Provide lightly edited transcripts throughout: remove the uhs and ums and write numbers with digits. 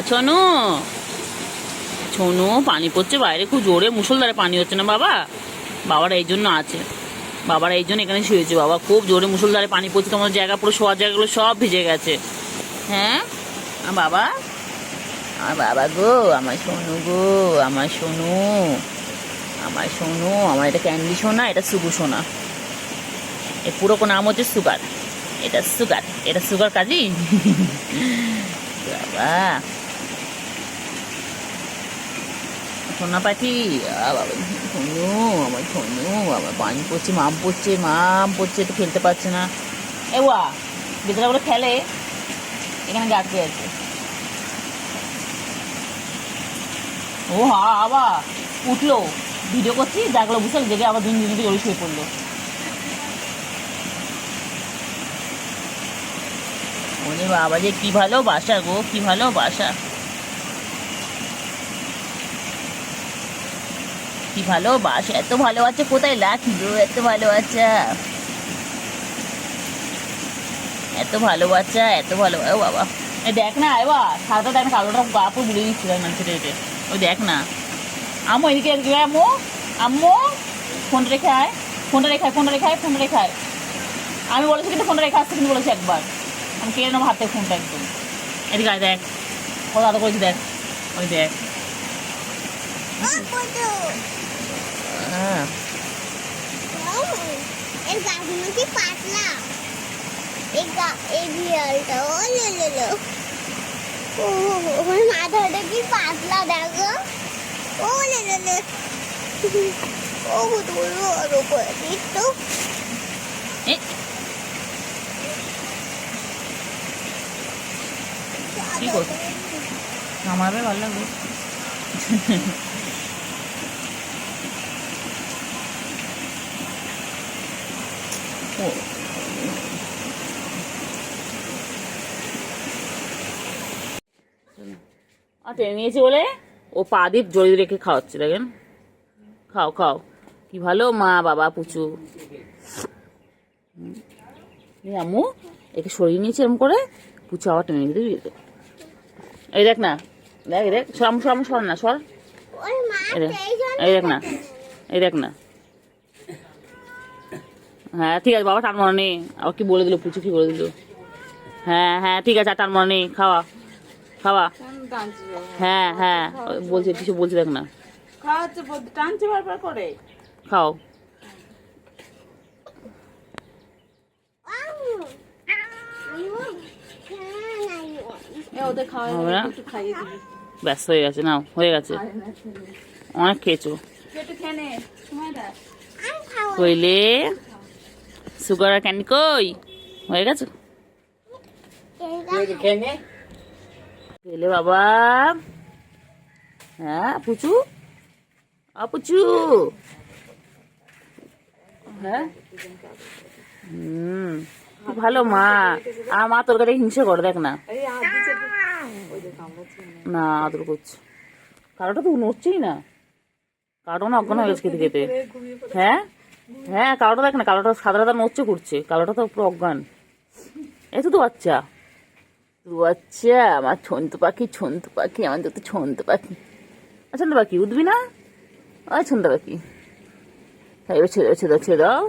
ছনু, ছনু পানি পড়ছে বাইরে, খুব জোরে মুষলধারে পানি হচ্ছে না বাবা? বাবারা এই জন্য আছে, বাবারা এই জন্য এখানে শুয়েছে। বাবা খুব জোরে মুষলধারে পানি পড়ছে, তোমার জায়গা পুরো শোয়ার জায়গাগুলো সব ভিজে গেছে। হ্যাঁ বাবা, আমার বাবা গো, আমার সোনু গো, আমার সোনু, আমার সোনু, আমার এটা ক্যান্ডি সোনা, এটা সুগু সোনা। এর পুরো নাম হচ্ছে সুগার। এটা সুগার, এটা সুগার কাজী। বাবা সোনা পাখি, বাবা সোনু, আমার সোনু, আমার পানি পড়ছে, মাম পড়ছে, মাম পড়ছে, তো খেলতে পারছে না। এ ওয়া বেচারা বলে খেলে, এখানে গাছে আছে। ও হা আবার উঠলো, ভিডিও করছি, জাগলো, বুঝতে জেগে আবার দুদিন দুদিন ওই শুয়ে পড়লো। ওরে বাবা যে কি ভালোবাসা গো, কি ভালোবাসা, কি ভালোবাসা, এত ভালোবাসা কোথায় রাখলো, এত ভালোবাসা, এত ভালোবাসা, এত ভালো। ও বাবা এই দেখ না, এবার সারাটা দেখ না, কালোটা গাপও বুড়ে দিচ্ছিল মানুষের এটা। ওই দেখ না, আম্মু এদিকে আম্মু, আম্মু ফোনটা রেখে আয়, ফোনটা রেখে আয়, ফোনটা রেখে আয়, ফোনটা রেখে আয়। আমি বলেছি কিন্তু ফোনটা রেখে আসতে, কিন্তু বলেছি একবার আমি কেড়ে নেবো হাতে ফোনটা একদম। এদিকে আয়, দেখ কত আদর করেছি, দেখ ওই দেখ। হ্যাঁ এর গাছগুলো কি পাতলা, এই বিড়ালটা ও লো ও ওর মাথাটা কি পাতলা দেখো, ও লো ও তুলো আরো করে দিত। কি করছো, আমারে ভালো লাগবে। টেনে নিয়েছে বলে ও পা দিয়ে জড়িয়ে রেখে খাওয়াচ্ছে, দেখেন। খাও খাও, কি ভালো মা বাবা পুচু। আম্মু একে সরিয়ে নিয়েছে এরকম করে, পুচু আবার টেনে নিতে দিতে। এই দেখ না, দেখ দেখ, সর সর না, সর। এই দেখ না, এই দেখ না। হ্যাঁ ঠিক আছে বাবা, টান মনে নেই, আবার কি বলে দিল পুচু, কি বলে দিল। হ্যাঁ হ্যাঁ ঠিক আছে, আর টান মনে নেই, খাওয়া খাওয়া। হ্যাঁ হ্যাঁ বলছে, কিছু বলছে দেখ না, টানছে বারবার করে। খাও। ওদের খাওয়া একটু খাইয়ে দিবি। ব্যস্ত হয়ে গেছে, নাও হয়ে গেছে, অনেক খেয়েছো। একটু খেয়ে নে, সময় দেয়। কইলে সুগার আর ক্যান্ডি কই, হয়ে গেছে খেলে বাবা। হ্যাঁ পুচু, পুচু, হ্যাঁ ভালো মা। আর মা তোর কাছে হিংসে করে, দেখ না, না আদর করছে। কারোটা তো নড়ছেই না, কারোটা না অজ্ঞান হয়ে গেছে খেতে খেতে। হ্যাঁ হ্যাঁ কালোটা দেখ না, কালোটা সাদা নড়ছে করছে, কালোটা তো পুরো অজ্ঞান। এই তো বাচ্চা, বাচ্চা আমার ছন্তু পাখি, ছন্তু পাখি, আমার যত ছন্তু পাখি। ছন্তু পাখি উঠবি না, ওই ছন্তু পাখি। এবার ছেড়ে দাও, ছেড়ে দাও, ছেড়ে দাও,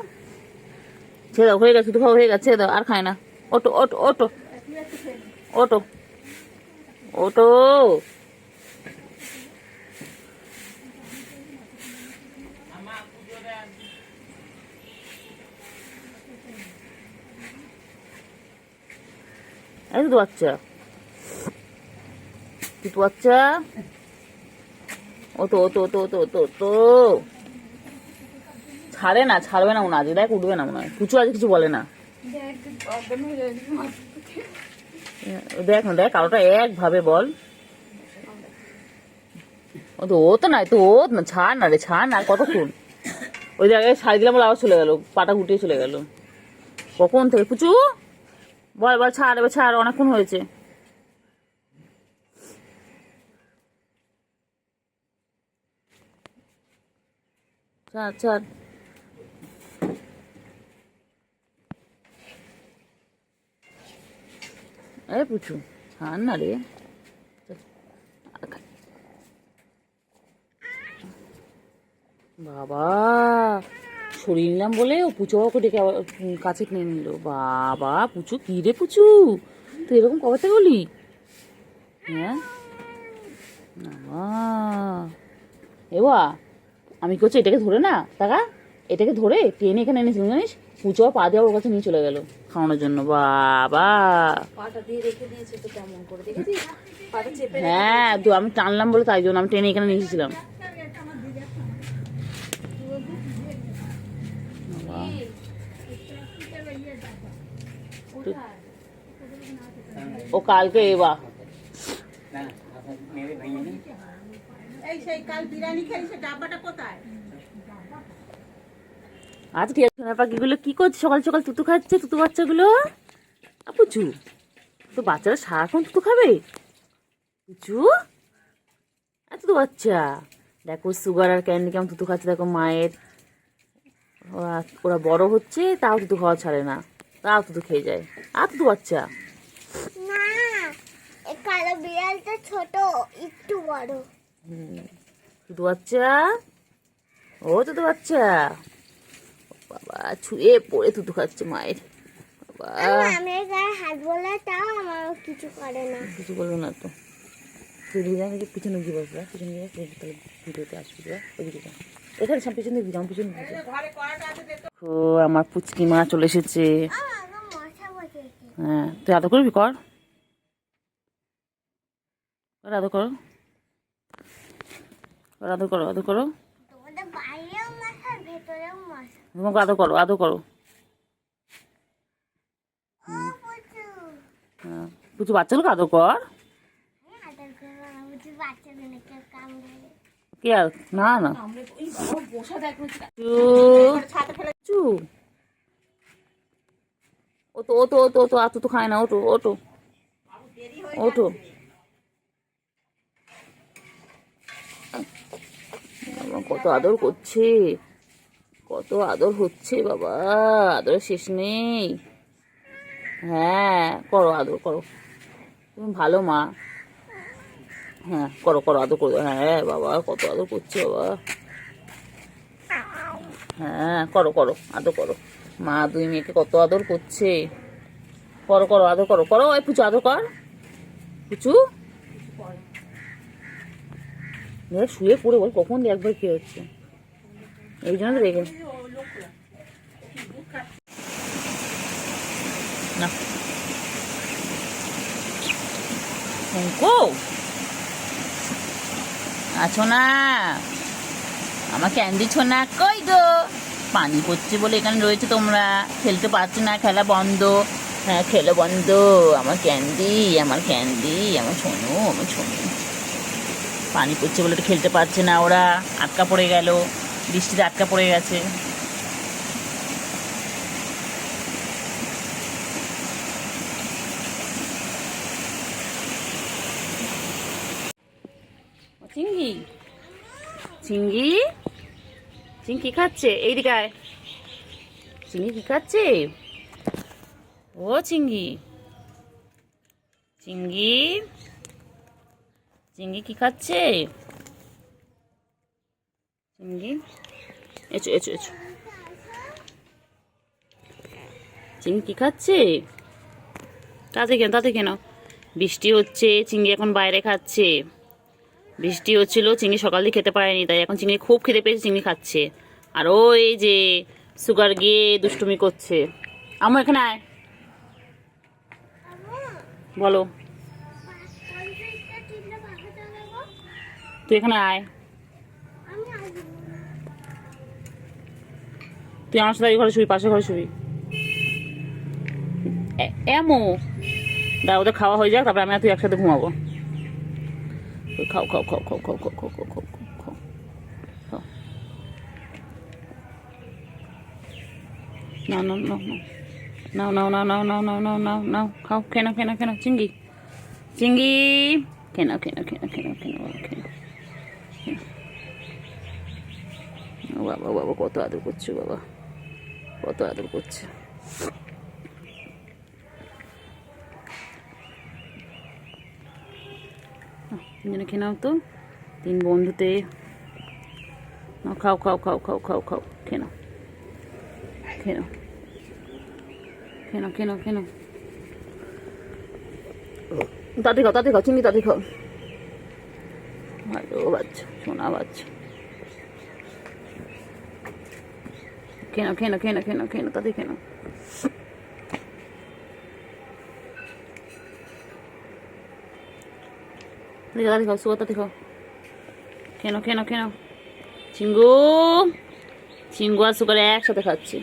ছেড়ে দাও, হয়ে গেছে তো, হয়ে গেছে, ছেড়ে দাও, আর খায় না। ওটো ওটো ওটো ওটো ওটো। এই তো বাচ্চা, তুই তো বাচ্চা। ও তো ও তো ও তো ও তো ও তো ও তো ছাড়ে না, ছাড়বে না মনে হয়, দেখ উঠবে না মনে হয়। পুচু আজ কিছু বলে না, দেখ না, দেখ কালোটা একভাবে বল। ও তো নাই তো, ও না, ছাড় না রে, ছাড় না, আর কতক্ষণ। ওই জায়গায় ছাড়ি দিলাম বলে আবার চলে গেল, পাটা গুটিয়ে চলে গেল কখন থেকে। পুচু বল বল, ছাড় এবার, ছাড়, অনেকক্ষণ হয়েছে। ছাড় ছাড়। এই পুচু খান না রে, বাবা সরিয়ে নিলাম বলে ও পুচু বাবাকে ডেকে আবার কাছে কিনে নিল। বাবা পুচু, কি রে পুচু, তুই এরকম কবে থেকে বলি? হ্যাঁ এবা আমি কি হচ্ছে, এটাকে ধরে না টাকা, এটাকে ধরে টেনে এখানে এনেছিলাম জানিস, পুচু পা দিয়ে ওর কাছে নিয়ে চলে গেল খাওয়ানোর জন্য। বাবা পাটা দিয়ে রেখে দিয়েছে তো কেমন করে, দেখেছিস? পাটা চেপে হ্যাঁ তো আমি টানলাম বলে তাই জন্য আমি টেনে এখানে নিয়ে এসেছিলাম। ও কালকে এবা এই সেই কাল বিরিয়ানি খেলি, সে ডাব্বাটা কোথায়? আচ্ছা ঠিক আছে, সোনার পাখিগুলো কি করছে সকাল সকাল? তুতু খাচ্ছে, তুতু বাচ্চাগুলো। পুচু তো বাচ্চারা সারাক্ষণ তুতু খাবে? পুচু তুতু বাচ্চা দেখো, সুগার আর ক্যান্ডি কেমন তুতু খাচ্ছে দেখো মায়ের। ওরা বড় হচ্ছে তাও তুতু খাওয়া ছাড়ে না, তাও তুতু খেয়ে যায়। আর তুতু বাচ্চা না, এই কালো বিড়ালটা ছোট, একটু বড়। তুতু বাচ্চা, ও তুতু বাচ্চা, বাবা ছুঁয়ে পড়ে তুতু খাচ্ছে মায়ের। বাবা আমি গায়ে হাত বলে তাও আমার কিছু করে না। কিছু বলবো না তো, তুই দিদি পিছনে গিয়ে বসবা, পিছনে গিয়ে তাহলে ভিডিওতে আসবি ওইদিকে যা, এখানে সব পিছনে দিবি, আমার পিছনে ও আমার পুচকি মা চলে এসেছে। মশা বসেছে। হ্যাঁ তুই আদর করবি, কর আদর করো, আদর করো, আদর করো, তোমাদের বাইরেও মশা, ভেতরেও মশা। তোমাকে আদর করো, আদর করো। ও পুচু, হ্যাঁ পুচু বাচ্চাগুলোকে আদর কর। আমি আদর করবো না, পুচু বাচ্চাগুলোকে কামড়ে। কে আর না না বসা দেখ চু ওটো ওটো ওটো ওটো আতু তো খায় না, ওটো ওটো ওটো। কত আদর করছে, কত আদর হচ্ছে বাবা, আদরের শেষ নেই। হ্যাঁ করো আদর করো, তুমি ভালো মা। হ্যাঁ করো করো আদর করো, হ্যাঁ বাবা কত আদর করছে বাবা। হ্যাঁ করো করো আদর করো, মা দুই মেয়েকে কত আদর করছে। করো করো আদর করো, করো ওই পুচু আদর কর, পুচু শুয়ে পড়ে বল কখন একবার কি হচ্ছে, এই জন্য তো রেগে না। আছো না আমার ক্যান্ডি ছোনা, কই গো? পানি পড়ছে বলে এখানে রয়েছে, তোমরা খেলতে পারছো না, খেলা বন্ধ। হ্যাঁ খেলা বন্ধ, আমার ক্যান্ডি, আমার ক্যান্ডি, আমার ছোনু, আমার ছোনু। পানি পড়ছে বলে তো খেলতে পারছে না ওরা, আটকা পড়ে গেল, বৃষ্টিতে আটকা পড়ে গেছে। চিঙ্গি, চিঙ্গি, চিঙ্গি খাচ্ছে, এইদিকে আয়। চিঙ্গি কি খাচ্ছে? ও চিঙ্গি, চিঙ্গি, চিঙ্গি কি খাচ্ছে? চিঙ্গি এসো এসো এসো, চিঙ্গি কি খাচ্ছে? তাতে কেন, তাতে কেন? বৃষ্টি হচ্ছে, চিঙ্গি এখন বাইরে খাচ্ছে। বৃষ্টি হচ্ছিল, চিংড়ি সকাল দিয়ে খেতে পারেনি, তাই এখন চিংড়ি খুব খেতে পেয়েছে, চিংড়ি খাচ্ছে। আর ওই যে সুগার গিয়ে দুষ্টুমি করছে। আমার এখানে আয়, বলো তুই এখানে আয়, তুই আমার সাথে এই ঘরে শুবি, পাশের ঘরে শুবি। এমো দাঁড়া, ওদের খাওয়া হয়ে যাক, তারপরে আমি আর তুই একসাথে ঘুমাবো। খাও খাও খাও খাও খাও খাও খাও খাও খাও খাও খাও। নাও নাও নাও নাও নাও নাও নাও নাও নাও নাও নাও নাও খাও, খেয়ে নাও খেয়ে নাও খেয়ে নাও, চিঙ্গি, চিঙ্গি খেয়ে নাও খেয়ে নাও খেয়ে নাও খেয়ে নাও খেয়ে নাও খেয়ে নাও। ও বাবা বাবা কত আদর করছে, বাবা কত আদর করছে। তিনজনে খেয়ে নাও তো, 3 বন্ধুতে। নাও, খাও খাও খাও খাও খাও খাও, খেয়ে নাও খেয়ে নাও খেয়ে নাও খেয়ে নাও খেয়ে নাও। তাড়াতাড়ি খাও, তাড়াতাড়ি খাও, চিংড়ি তাড়াতাড়ি খাও। ভালো বাচ্চা, সোনা বাচ্চা। খেয়ে নাও খেয়ে নাও খেয়ে নাও খেয়ে নাও খেয়ে নাও, তাড়াতাড়ি খেয়ে নাও। তাড়াতাড়ি খাও, সুগার তাড়াতাড়ি খাও। খেয়ে নাও খেয়ে নাও খেয়ে নাও। চিঙ্গু, চিঙ্গু আর সুগার একসাথে খাচ্ছি।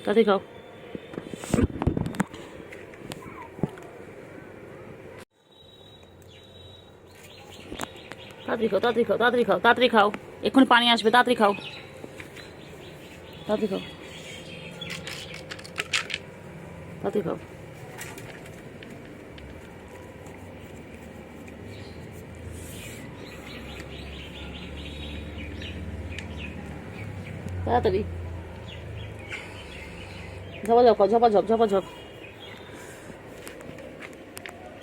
তাড়াতাড়ি খাও। তাড়াতাড়ি খাও, তাড়াতাড়ি খাও, তাড়াতাড়ি খাও, তাড়াতাড়ি খাও। এক্ষুনি পানি আসবে, তাড়াতাড়ি খাও, তাড়াতাড়ি খাও, তাড়াতাড়ি খাও। তাড়াতাড়ি ঝপাঝপ খাও, ঝপাঝপ ঝপাঝপ।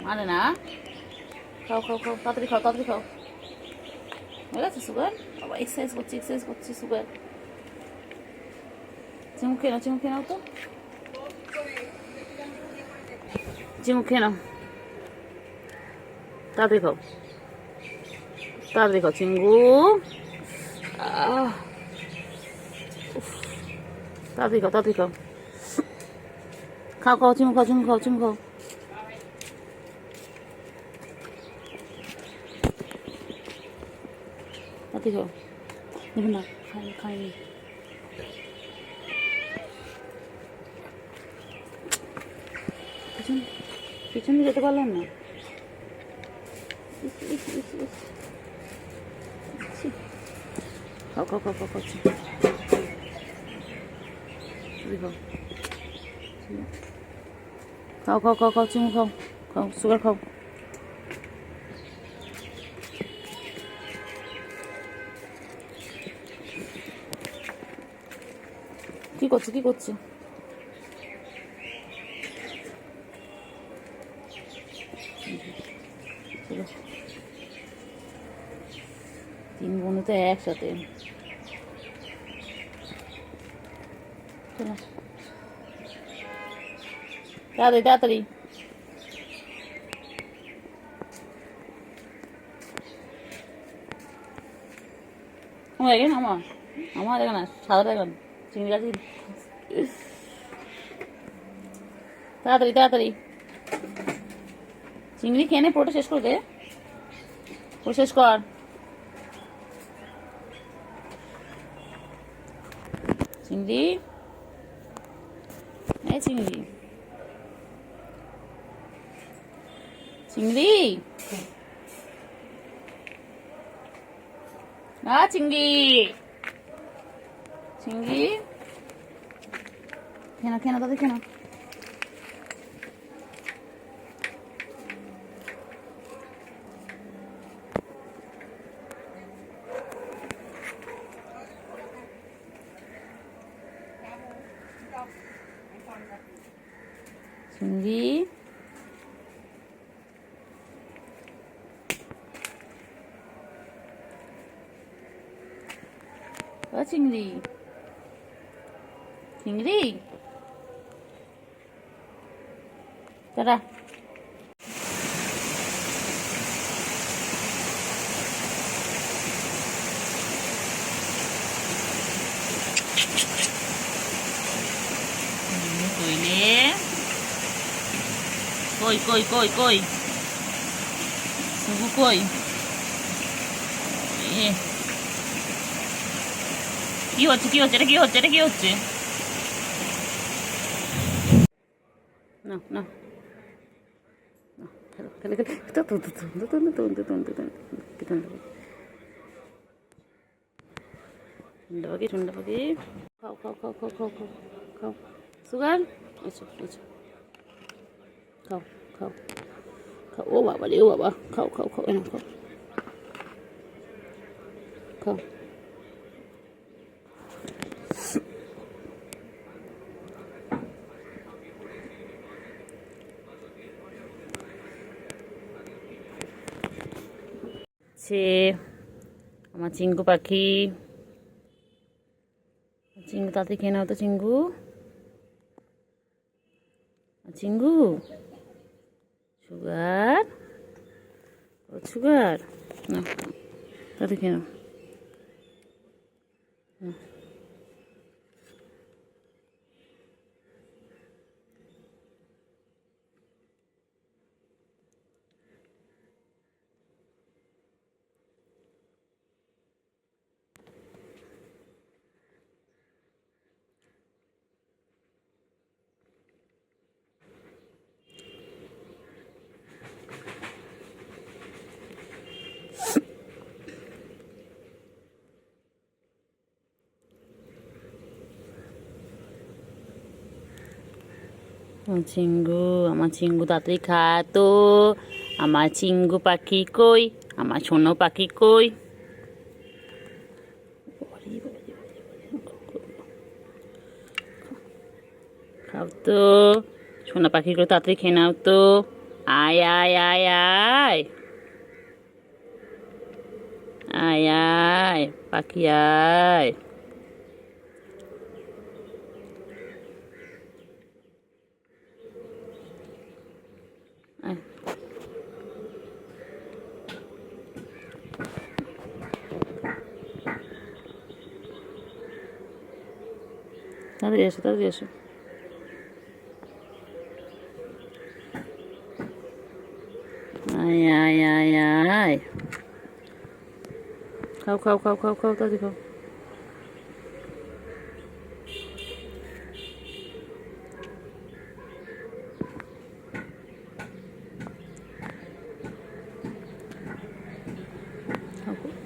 মানে না, খাও খাও খাও, তাড়াতাড়ি খাও, তাড়াতাড়ি খাও। হয়ে গেছে সুগার? বাবা এক্সারসাইজ করছি, এক্সারসাইজ করছি সুগার। চিমু খেয়ে নাও, চিমু খেয়ে নাও তো, চিমু খেয়ে নাও। তাড়াতাড়ি খাও, তাড়াতাড়ি খাও চিঙ্গু। তাড়াতাড়ি খাও, তাড়াতাড়ি খাও। খাও খাও, চিমু খাও, চিমু খাও, চিমু খাও। তাড়াতাড়ি খাও। দেখুন না, খাইনি খাইনি। পিছন পিছন দিয়ে যেতে পারলাম না। খাও খাও খাও খাও খাচ্ছি। খাও খাও খাও খাও, চিমু খাও, খাও সুগার খাও। কি করছে, কি করছে? তিন বন্ধু তো একসাথে। তাড়াতাড়ি তাড়াতাড়ি। আমার দেখেন, আমার দেখেন না, সাদা দেখেন চিংড়ি গাছ। তাড়াতাড়ি তাড়াতাড়ি চিংড়ি খেয়ে নে, পুরোটা শেষ করে দে, পুরো শেষ কর। চিংড়ি, এই চিংড়ি, চিংড়ি, চিংড়ি, চিংড়ি খেয়ে না, খেয়ে না, তাদের খেয়ে না। চিংড়ি, ও চিংড়ি, চিংড়ি, টাটা। কই কই কই কই সুগু কই? কি হচ্ছে, কি হচ্ছে, এটা কি হচ্ছে, এটা কি হচ্ছে? না না, খেলে খেলে ঠান্ডা পাখি, ঠান্ডা পাখি। খাও খাও খাও খাও খাও খাও খাও সুগার। আচ্ছা আচ্ছা, খাও খাও খাও। ও বাবা রে, ও বাবা, খাও খাও খাও, এনে খাও খাও। খাচ্ছে আমার চিঙ্গু পাখি। চিঙ্গু তাতে খেয়ে নাও তো চিঙ্গু। চিঙ্গু সুগার, ও সুগার না, তাতে খেয়ে নাও। আমার চিঙ্গু তাড়াতাড়ি খা তো। আমার চিঙ্গু পাখি কই, আমার সোনো পাখি কই। খাও তো সোনা পাখি করে তাড়াতাড়ি খেয়ে নাও তো। আয় আয় আয় আয় আয় আয় পাখি আয়। আয়। তাড়াতাড়ি এসো, তাড়াতাড়ি এসো। আয় আয় আয় আয়। খাও খাও খাও খাও খাও, তাড়াতাড়ি খাও। খাও।